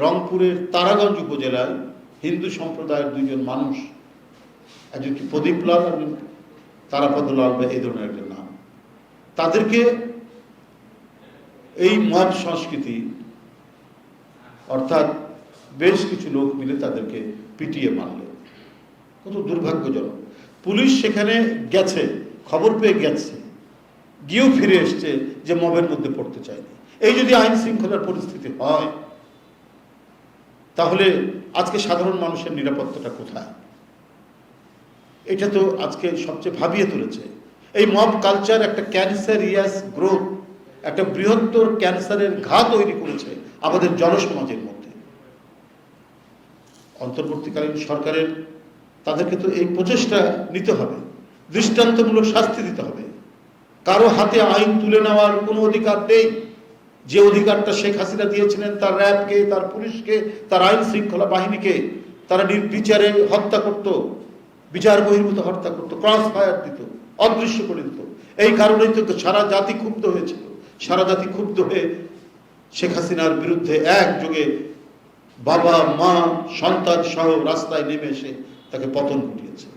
রংপুরের তারাগঞ্জ উপজেলায় হিন্দু সম্প্রদায়ের দুইজন মানুষ, একজন কি প্রদীপ লাল আর তারাপদ লাল বা এই ধরনের একটা নাম, তাদেরকে এই মব সংস্কৃতি অর্থাৎ বেশ কিছু লোক মিলে তাদেরকে পিটিয়ে মারল। কত দুর্ভাগ্যজনক। পুলিশ সেখানে গেছে, খবর পেয়ে গেছে, গিয়েও ফিরে এসছে যে মবের মধ্যে পড়তে চায়নি। এই যদি আইন শৃঙ্খলার পরিস্থিতি হয় তাহলে আজকে সাধারণ মানুষের নিরাপত্তাটা কোথায়? এটা তো আজকে সবচেয়ে ভাবিয়ে তুলেছে। এই মব কালচার একটা ক্যান্সারিয়াস গ্রোথ, একটা বৃহত্তর ক্যান্সারের ঘা তৈরি করেছে আমাদের জনসমাজের মধ্যে। অন্তর্বর্তীকালীন সরকারের তাদেরকে তো এই প্রচেষ্টা নিতে হবে, দৃষ্টান্তমূলক শাস্তি দিতে হবে। কারো হাতে আইন তুলে নেওয়ার কোনো অধিকার নেই। যে অধিকারটা শেখ হাসিনা দিয়েছিলেন তার র্যাবকে, তার পুলিশকে, তার আইন শৃঙ্খলা বাহিনীকে, তারা নির্বিচারে হত্যা করত, বিচার বহির্ভূত হত্যা করত, ক্রস ফায়ার দিত, অদৃশ্য করে দিত। এই কারণেই তো সারা জাতি ক্ষুব্ধ হয়েছিল। সারা জাতি ক্ষুব্ধ হয়ে শেখ হাসিনার বিরুদ্ধে একযোগে বাবা মা সন্তান সহ রাস্তায় নেমে এসে তাকে পতন ঘটিয়েছে।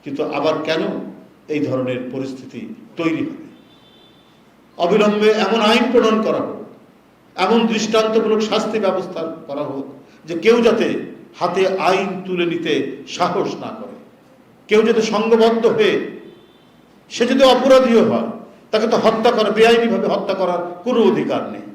কিন্তু আবার কেন এই ধরনের পরিস্থিতি তৈরি হবে? অবিলম্বে এমন আইন প্রণয়ন করা হোক, এমন দৃষ্টান্তমূলক শাস্তি ব্যবস্থা করা হোক যে কেউ যাতে হাতে আইন তুলে নিতে সাহস না করে, কেউ যাতে সংঘবদ্ধ হয়ে, সে যদি অপরাধীও হয় তাকে তো হত্যা করা, বেআইনিভাবে হত্যা করার কোনো অধিকার নেই।